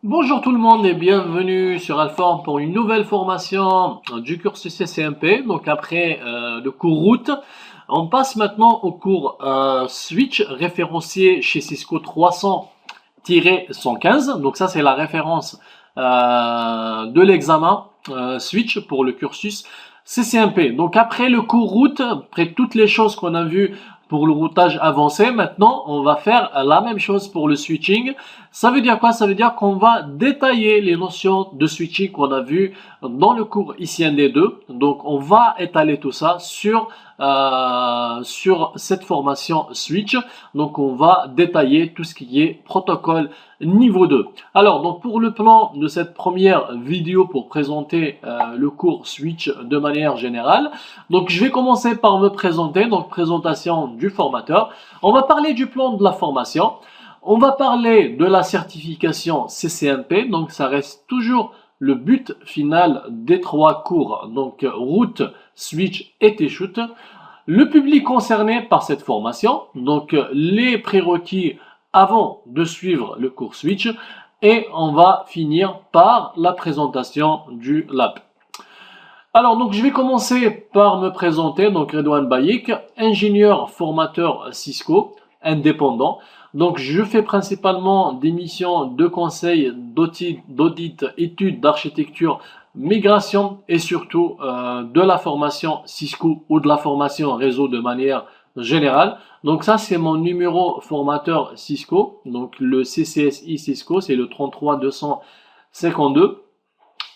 Bonjour tout le monde et bienvenue sur Alform pour une nouvelle formation du cursus CCNP. Donc après le cours route, on passe maintenant au cours switch référencié chez Cisco 300-115. Donc ça c'est la référence de l'examen switch pour le cursus CCNP. Donc après le cours route, après toutes les choses qu'on a vues pour le routage avancé, maintenant on va faire la même chose pour le switching. Ça veut dire quoi? Ça veut dire qu'on va détailler les notions de switching qu'on a vues dans le cours ICND2. Donc on va étaler tout ça sur cette formation switch. Donc on va détailler tout ce qui est protocole niveau 2. Alors donc pour le plan de cette première vidéo pour présenter le cours switch de manière générale, donc je vais commencer par me présenter, donc présentation du formateur. On va parler du plan de la formation. On va parler de la certification CCNP, donc ça reste toujours le but final des trois cours, donc route, switch et T-shoot. Le public concerné par cette formation, donc les prérequis avant de suivre le cours switch, et on va finir par la présentation du lab. Alors, donc, je vais commencer par me présenter. Donc, Redouane Baïk, ingénieur formateur Cisco, indépendant. Donc, je fais principalement des missions de conseil, d'audit, études d'architecture, migration et surtout de la formation Cisco ou de la formation réseau de manière générale. Donc, ça, c'est mon numéro formateur Cisco. Donc, le CCSI Cisco, c'est le 33252.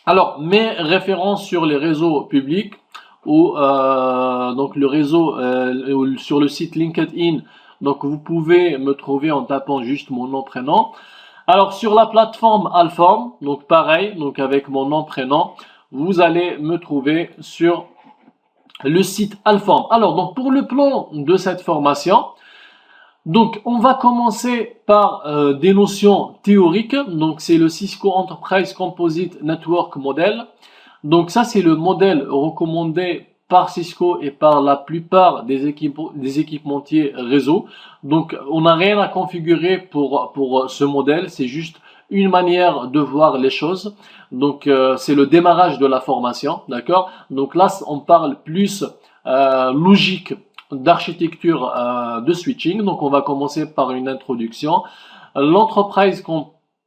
Alors, mes références sur les réseaux publics ou donc le réseau sur le site LinkedIn, donc vous pouvez me trouver en tapant juste mon nom prénom. Alors sur la plateforme Alform, donc pareil, donc avec mon nom prénom, vous allez me trouver sur le site Alform. Alors donc pour le plan de cette formation, donc, on va commencer par des notions théoriques. Donc, c'est le Cisco Enterprise Composite Network Model. Donc, ça, c'est le modèle recommandé par Cisco et par la plupart des équipementiers réseau. Donc, on n'a rien à configurer pour ce modèle. C'est juste une manière de voir les choses. Donc, c'est le démarrage de la formation. D'accord? Donc là, on parle plus logique d'architecture de switching. Donc, on va commencer par une introduction. L'entreprise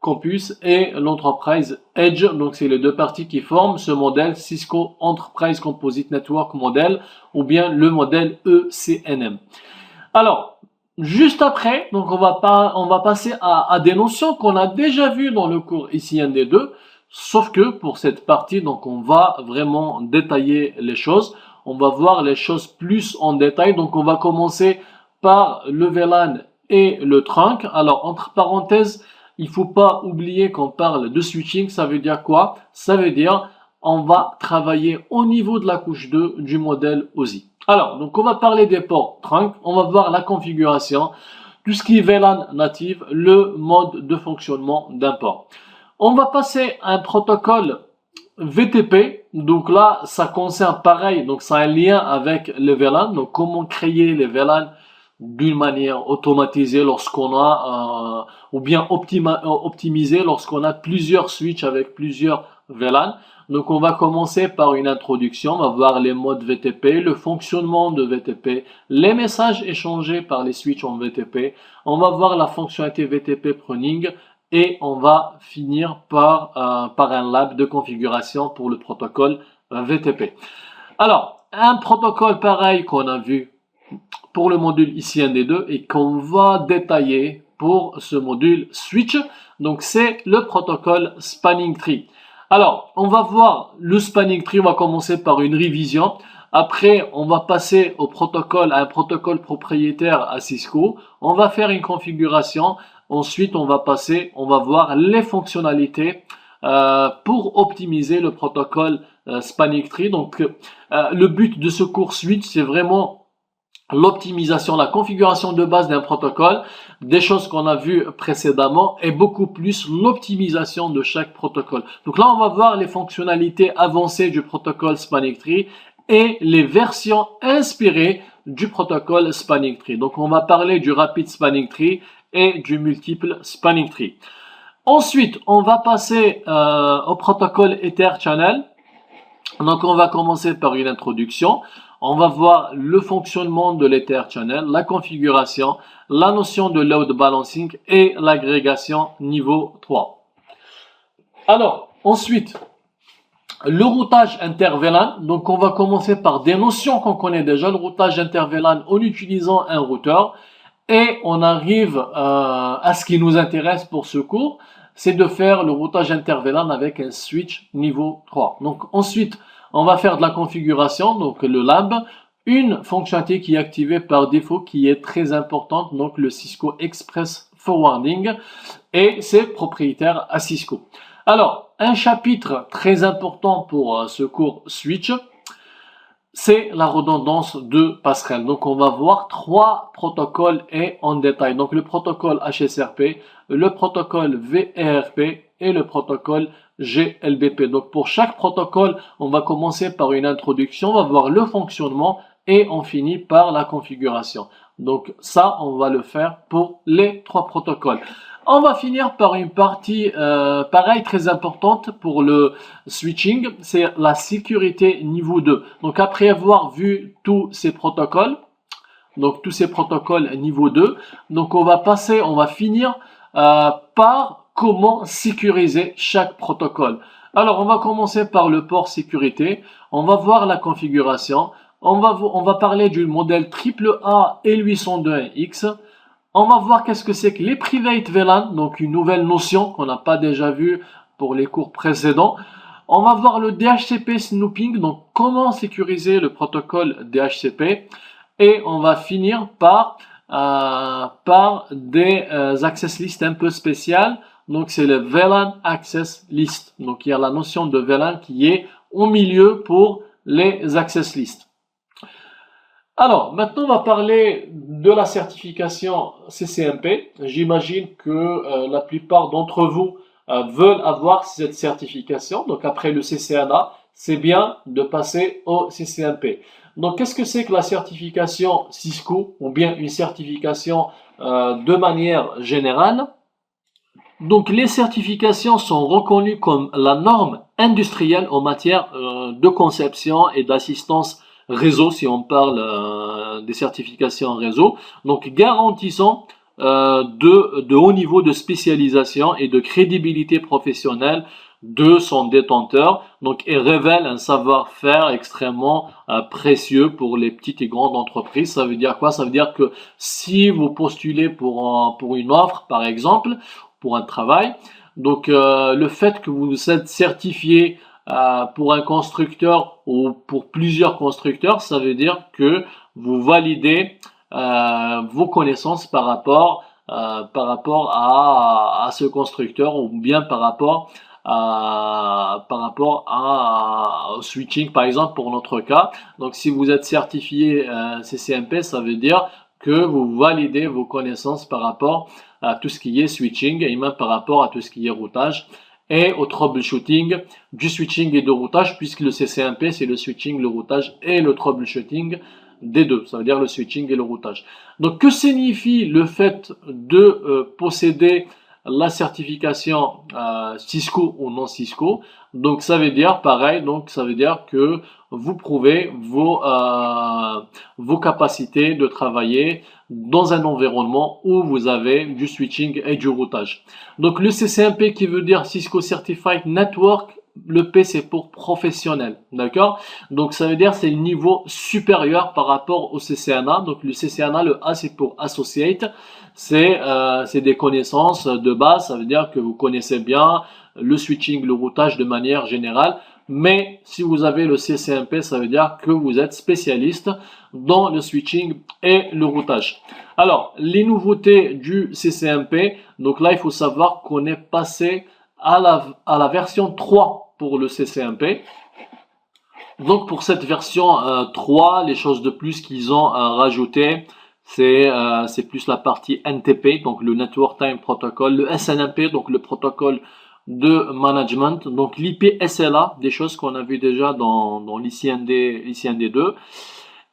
Campus et l'entreprise Edge. Donc, c'est les deux parties qui forment ce modèle Cisco Enterprise Composite Network Model ou bien le modèle ECNM. Alors, juste après, donc on va passer à des notions qu'on a déjà vues dans le cours ICND2, sauf que pour cette partie, donc on va vraiment détailler les choses. On va voir les choses plus en détail. Donc, on va commencer par le VLAN et le trunk. Alors, entre parenthèses, il faut pas oublier qu'on parle de switching. Ça veut dire quoi? Ça veut dire on va travailler au niveau de la couche 2 du modèle OSI. Alors, donc on va parler des ports trunk. On va voir la configuration, tout ce qui est VLAN native, le mode de fonctionnement d'un port. On va passer à un protocole VTP, donc là, ça concerne pareil, donc ça a un lien avec les VLAN, donc comment créer les VLAN d'une manière automatisée lorsqu'on a, ou bien optimisée lorsqu'on a plusieurs switches avec plusieurs VLAN. Donc on va commencer par une introduction, on va voir les modes VTP, le fonctionnement de VTP, les messages échangés par les switches en VTP, on va voir la fonctionnalité VTP pruning, et on va finir par un lab de configuration pour le protocole VTP. Alors, un protocole pareil qu'on a vu pour le module ICND2 et qu'on va détailler pour ce module switch, donc c'est le protocole Spanning Tree. Alors, on va voir le Spanning Tree, on va commencer par une révision. Après, on va passer au protocole, à un protocole propriétaire à Cisco. On va faire une configuration. Ensuite, on va voir les fonctionnalités pour optimiser le protocole Spanning Tree. Donc, le but de ce cours switch, c'est vraiment l'optimisation, la configuration de base d'un protocole, des choses qu'on a vues précédemment et beaucoup plus l'optimisation de chaque protocole. Donc là, on va voir les fonctionnalités avancées du protocole Spanning Tree et les versions inspirées du protocole Spanning Tree. Donc, on va parler du Rapid Spanning Tree et du multiple Spanning Tree. Ensuite, on va passer au protocole Ether Channel. Donc, on va commencer par une introduction. On va voir le fonctionnement de l'Ether Channel, la configuration, la notion de load balancing et l'agrégation niveau 3. Alors, ensuite, le routage inter-VLAN. Donc, on va commencer par des notions qu'on connaît déjà. Le routage inter-VLAN en utilisant un routeur. Et on arrive à ce qui nous intéresse pour ce cours, c'est de faire le routage inter-VLAN avec un switch niveau 3. Donc ensuite, on va faire de la configuration, donc le lab, une fonctionnalité qui est activée par défaut, qui est très importante, donc le Cisco Express Forwarding, et c'est propriétaire à Cisco. Alors, un chapitre très important pour ce cours switch, c'est la redondance de passerelle. Donc, on va voir 3 protocoles et en détail. Donc, le protocole HSRP, le protocole VRP et le protocole GLBP. Donc, pour chaque protocole, on va commencer par une introduction, on va voir le fonctionnement et on finit par la configuration. Donc, ça, on va le faire pour les 3 protocoles. On va finir par une partie pareil très importante pour le switching, c'est la sécurité niveau 2. Donc après avoir vu tous ces protocoles, niveau 2, donc on va finir par comment sécuriser chaque protocole. Alors on va commencer par le port sécurité, on va voir la configuration, on va parler du modèle AAA L802X. On va voir qu'est-ce que c'est que les private VLAN, donc une nouvelle notion qu'on n'a pas déjà vue pour les cours précédents. On va voir le DHCP snooping, donc comment sécuriser le protocole DHCP. Et on va finir par des access list un peu spéciales. Donc c'est le VLAN access list. Donc il y a la notion de VLAN qui est au milieu pour les access list. Alors, maintenant, on va parler de la certification CCNP. J'imagine que la plupart d'entre vous veulent avoir cette certification. Donc, après le CCNA, c'est bien de passer au CCNP. Donc, qu'est-ce que c'est que la certification Cisco ou bien une certification de manière générale? Donc, les certifications sont reconnues comme la norme industrielle en matière de conception et d'assistance réseau, si on parle des certifications réseau, donc garantissant de haut niveau de spécialisation et de crédibilité professionnelle de son détenteur, donc et révèle un savoir-faire extrêmement précieux pour les petites et grandes entreprises. Ça veut dire quoi? Ça veut dire que si vous postulez pour une offre, par exemple, pour un travail, donc le fait que vous êtes certifié pour un constructeur ou pour plusieurs constructeurs, ça veut dire que vous validez vos connaissances par rapport à ce constructeur ou bien par rapport au switching, par exemple pour notre cas. Donc si vous êtes certifié CCNP, ça veut dire que vous validez vos connaissances par rapport à tout ce qui est switching et même par rapport à tout ce qui est routage et au troubleshooting du switching et de routage, puisque le CCNP c'est le switching, le routage et le troubleshooting des deux, ça veut dire le switching et le routage. Donc que signifie le fait de posséder la certification Cisco ou non Cisco? Donc ça veut dire pareil, donc ça veut dire que vous prouvez vos capacités de travailler dans un environnement où vous avez du switching et du routage. Donc le CCNP qui veut dire Cisco Certified Network, le P c'est pour professionnel, d'accord? Donc ça veut dire c'est le niveau supérieur par rapport au CCNA. Donc le CCNA, le A c'est pour Associate, c'est des connaissances de base, ça veut dire que vous connaissez bien le switching, le routage de manière générale. Mais si vous avez le CCNP, ça veut dire que vous êtes spécialiste dans le switching et le routage. Alors, les nouveautés du CCNP, donc là, il faut savoir qu'on est passé à la version 3 pour le CCNP. Donc, pour cette version 3, les choses de plus qu'ils ont rajouté, c'est plus la partie NTP, donc le Network Time Protocol, le SNMP, donc le protocole de management, donc l'IP SLA, des choses qu'on a vu déjà dans l'ICND2,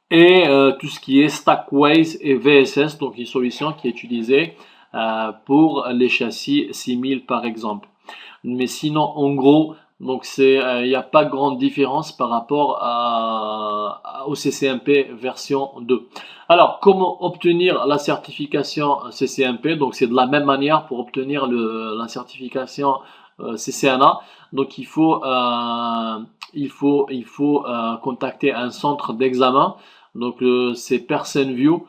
et tout ce qui est Stackways et VSS, donc une solution qui est utilisée pour les châssis 6000 par exemple. Mais sinon, en gros, donc il n'y a pas grande différence par rapport au CCNP version 2. Alors, comment obtenir la certification CCNP? Donc, c'est de la même manière pour obtenir la certification CCNA. Donc, il faut contacter un centre d'examen. Donc, c'est PersonView.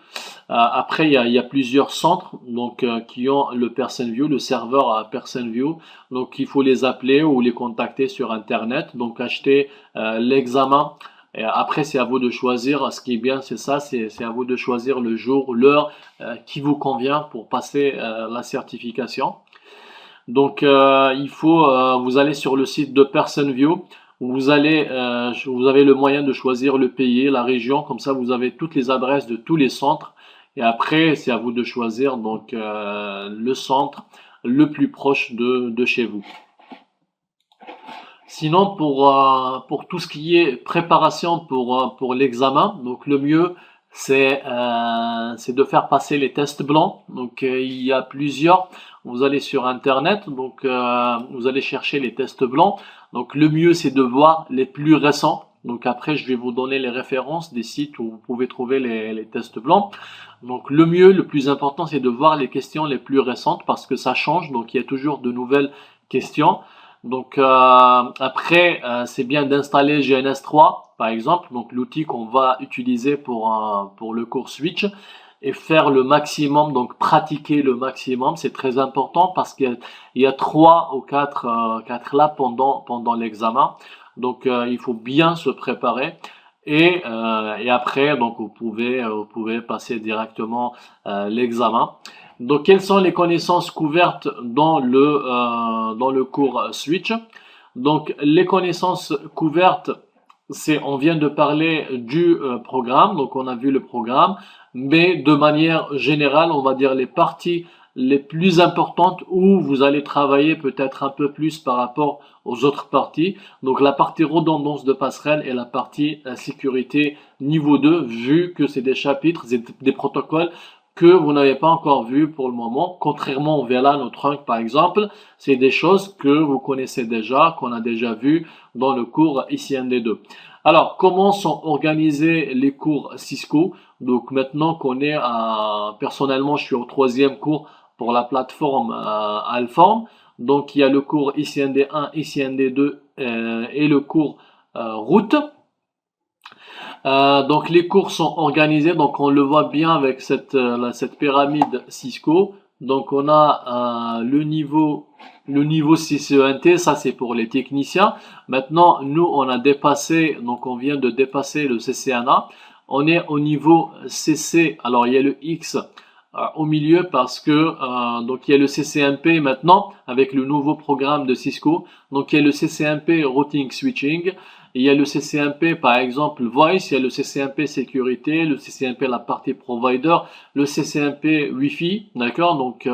Après, il y a plusieurs centres donc qui ont le PersonView, le serveur à PersonView. Donc, il faut les appeler ou les contacter sur Internet. Donc, acheter l'examen. Et après, c'est à vous de choisir. Ce qui est bien, c'est ça, c'est à vous de choisir le jour, l'heure qui vous convient pour passer la certification. Donc, vous allez sur le site de PersonView. Vous avez le moyen de choisir le pays, la région. Comme ça, vous avez toutes les adresses de tous les centres. Et après, c'est à vous de choisir donc le centre le plus proche de chez vous. Sinon, pour tout ce qui est préparation pour l'examen, donc le mieux, c'est de faire passer les tests blancs. Donc, il y a plusieurs. Vous allez sur Internet, donc vous allez chercher les tests blancs. Donc, le mieux, c'est de voir les plus récents. Donc, après, je vais vous donner les références des sites où vous pouvez trouver les tests blancs. Donc, le mieux, le plus important, c'est de voir les questions les plus récentes parce que ça change. Donc, il y a toujours de nouvelles questions. Donc après, c'est bien d'installer GNS3 par exemple, donc l'outil qu'on va utiliser pour le cours Switch et faire le maximum, donc pratiquer le maximum, c'est très important parce qu'il y a 3 ou 4 là pendant l'examen. Donc il faut bien se préparer et après donc vous pouvez passer directement l'examen. Donc, quelles sont les connaissances couvertes dans le cours Switch? Donc, les connaissances couvertes, on vient de parler du programme, donc on a vu le programme, mais de manière générale, on va dire les parties les plus importantes où vous allez travailler peut-être un peu plus par rapport aux autres parties. Donc, la partie redondance de passerelle et la partie sécurité niveau 2, vu que c'est des chapitres, des protocoles que vous n'avez pas encore vu pour le moment, contrairement au VLAN, au trunk par exemple, c'est des choses que vous connaissez déjà, qu'on a déjà vu dans le cours ICND2. Alors, comment sont organisés les cours Cisco? Donc maintenant qu'on est personnellement, je suis au 3e cours pour la plateforme Alform. Donc il y a le cours ICND1, ICND2 et le cours route. Donc les cours sont organisés, donc on le voit bien avec cette pyramide Cisco. Donc on a le niveau CCENT, ça c'est pour les techniciens. Maintenant nous on vient de dépasser le CCNA. On est au niveau CC. Alors il y a le X au milieu parce que donc il y a le CCNP maintenant avec le nouveau programme de Cisco. Donc il y a le CCNP Routing Switching. Il y a le CCNP par exemple Voice, il y a le CCNP Sécurité, le CCNP la partie Provider, le CCNP Wi-Fi, d'accord? Donc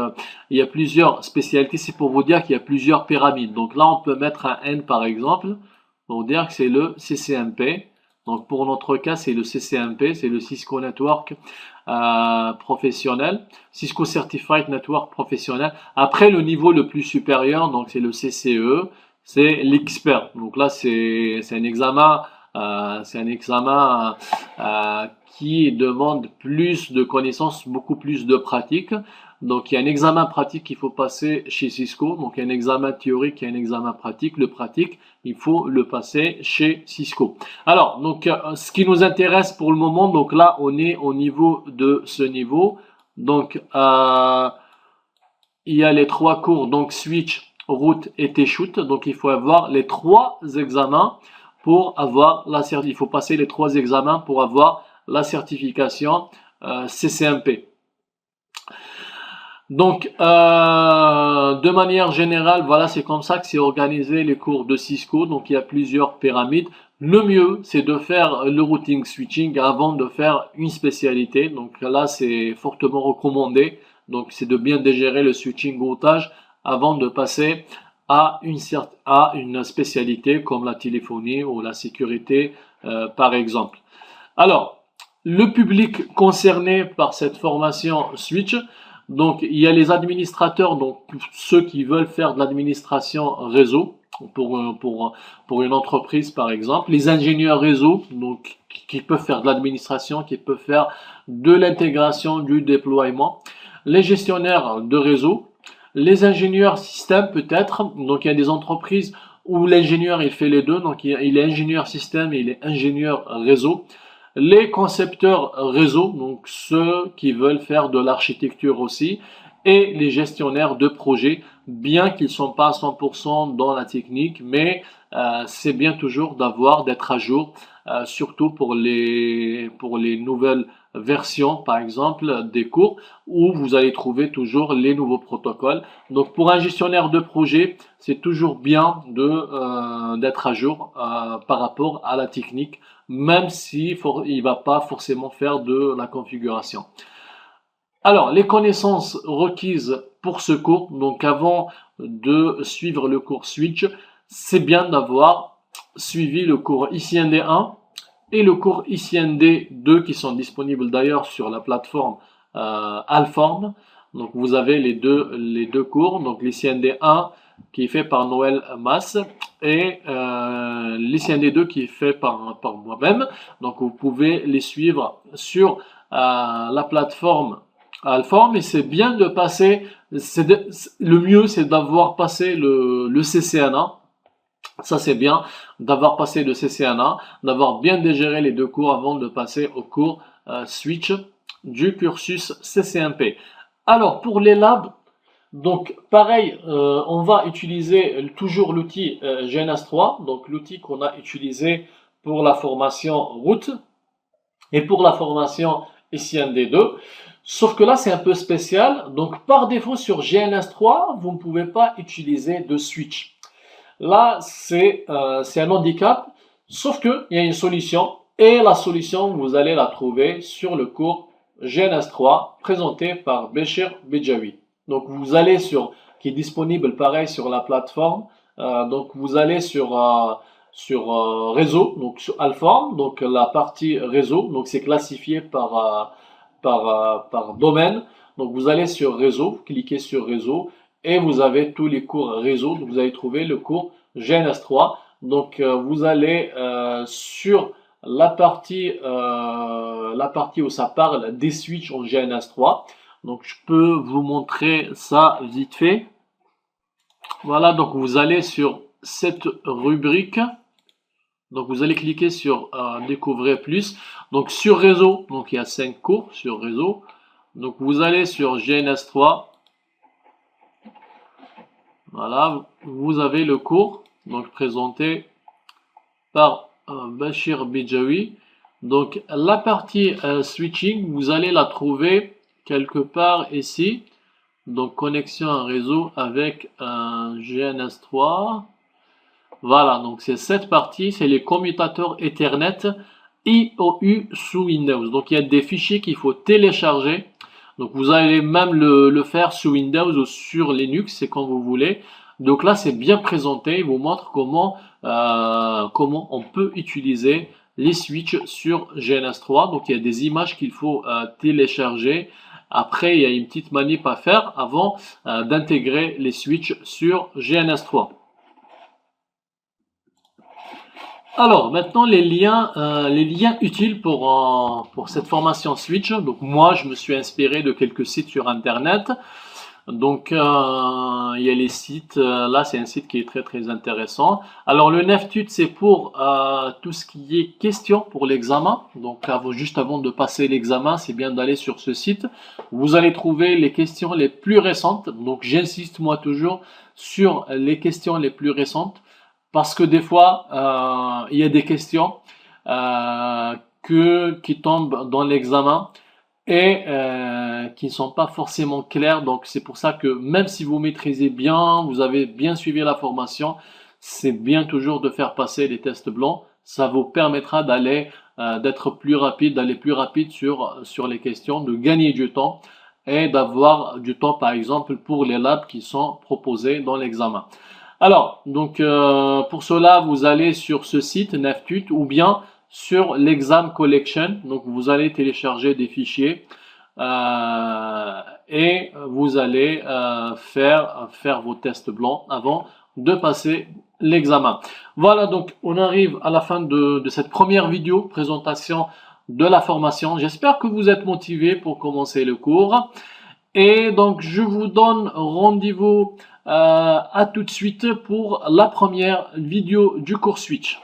il y a plusieurs spécialités, c'est pour vous dire qu'il y a plusieurs pyramides. Donc là on peut mettre un N par exemple, pour dire que c'est le CCNP. Donc pour notre cas c'est le CCNP, c'est le Cisco Network professionnel, Cisco Certified Network professionnel. Après le niveau le plus supérieur, donc c'est le CCE. C'est l'expert. Donc là, c'est un examen, qui demande plus de connaissances, beaucoup plus de pratique. Donc il y a un examen pratique qu'il faut passer chez Cisco. Donc il y a un examen théorique, il y a un examen pratique. Le pratique, il faut le passer chez Cisco. Alors donc ce qui nous intéresse pour le moment, donc là on est au niveau de ce niveau. Donc il y a les 3 cours, donc Switch, Route et T-Shoot. Donc il faut avoir les 3 examens pour avoir il faut passer les 3 examens pour avoir la certification CCNP. Donc de manière générale, voilà, c'est comme ça que c'est organisé les cours de Cisco. Donc il y a plusieurs pyramides. Le mieux, c'est de faire le routing switching avant de faire une spécialité. Donc là, c'est fortement recommandé. Donc c'est de bien dégérer le switching routage avant de passer à une spécialité comme la téléphonie ou la sécurité par exemple. Alors, le public concerné par cette formation Switch, Donc, il y a les administrateurs, donc ceux qui veulent faire de l'administration réseau pour une entreprise, par exemple. Les ingénieurs réseau, donc qui peuvent faire de l'administration, qui peuvent faire de l'intégration, du déploiement. Les gestionnaires de réseau, les ingénieurs système peut-être. Donc, il y a des entreprises où l'ingénieur il fait les deux, donc il est ingénieur système et il est ingénieur réseau. Les concepteurs réseau, donc ceux qui veulent faire de l'architecture aussi, et les gestionnaires de projet, bien qu'ils ne sont pas à 100% dans la technique, mais c'est bien toujours d'être à jour, surtout pour les nouvelles versions, par exemple, des cours, où vous allez trouver toujours les nouveaux protocoles. Donc pour un gestionnaire de projet, c'est toujours bien d'être à jour par rapport à la technique, même si il va pas forcément faire de la configuration. Alors, les connaissances requises pour ce cours, donc avant de suivre le cours Switch, c'est bien d'avoir suivi le cours ICND1 et le cours ICND2 qui sont disponibles d'ailleurs sur la plateforme Alform. Donc vous avez les deux cours, donc l'ICND1 qui est fait par Noël Mas et l'ICND2 qui est fait par moi-même. Donc vous pouvez les suivre sur la plateforme Alform, et c'est bien de passer, le mieux c'est d'avoir passé le CCNA. Ça c'est bien d'avoir passé le CCNA, d'avoir bien digéré les deux cours avant de passer au cours Switch du cursus CCNP. Alors pour les labs, donc pareil, on va utiliser toujours l'outil GNS3, donc l'outil qu'on a utilisé pour la formation route et pour la formation ICND2. Sauf que là, c'est un peu spécial. Donc, par défaut, sur GNS3, vous ne pouvez pas utiliser de switch. Là, c'est un handicap. Sauf qu'il y a une solution. Et la solution, vous allez la trouver sur le cours GNS3 présenté par Béchir Bejawi. Donc, vous allez qui est disponible pareil sur la plateforme. Donc, vous allez sur réseau, donc sur Alform, donc la partie réseau. Donc, c'est classifié par domaine. Donc vous allez sur réseau, cliquez sur réseau et vous avez tous les cours réseau. Donc vous allez trouver le cours GNS3. Donc vous allez sur la partie où ça parle des switches en GNS3. Donc je peux vous montrer ça vite fait. Voilà, donc vous allez sur cette rubrique. Donc vous allez cliquer sur découvrir plus. Donc sur réseau, donc il y a 5 cours sur réseau. Donc vous allez sur GNS3. Voilà, vous avez le cours donc présenté par Béchir Bejawi. Donc la partie switching, vous allez la trouver quelque part ici. Donc connexion à réseau avec GNS3. Voilà, donc c'est cette partie, c'est les commutateurs Ethernet IOU sous Windows. Donc il y a des fichiers qu'il faut télécharger. Donc vous allez même le faire sous Windows ou sur Linux, c'est quand vous voulez. Donc là c'est bien présenté, il vous montre comment on peut utiliser les switches sur GNS3. Donc il y a des images qu'il faut télécharger. Après il y a une petite manip à faire avant d'intégrer les switches sur GNS3. Alors, maintenant, les liens utiles pour cette formation Switch. Donc, moi, je me suis inspiré de quelques sites sur Internet. Donc, il y a les sites. Là, c'est un site qui est très, très intéressant. Alors, le NEFTUT, c'est pour tout ce qui est questions pour l'examen. Donc, juste avant de passer l'examen, c'est bien d'aller sur ce site. Vous allez trouver les questions les plus récentes. Donc, j'insiste, moi, toujours sur les questions les plus récentes. Parce que des fois, il y a des questions qui tombent dans l'examen et qui ne sont pas forcément claires. Donc c'est pour ça que même si vous maîtrisez bien, vous avez bien suivi la formation, c'est bien toujours de faire passer les tests blancs. Ça vous permettra d'être plus rapide, d'aller plus rapide sur les questions, de gagner du temps et d'avoir du temps par exemple pour les labs qui sont proposés dans l'examen. Alors, donc pour cela, vous allez sur ce site NEFTUT ou bien sur l'Exam Collection. Donc vous allez télécharger des fichiers. et vous allez faire vos tests blancs avant de passer l'examen. Voilà, donc on arrive à la fin de cette première vidéo présentation de la formation. J'espère que vous êtes motivés pour commencer le cours. Et donc je vous donne rendez-vous à tout de suite pour la première vidéo du cours Switch.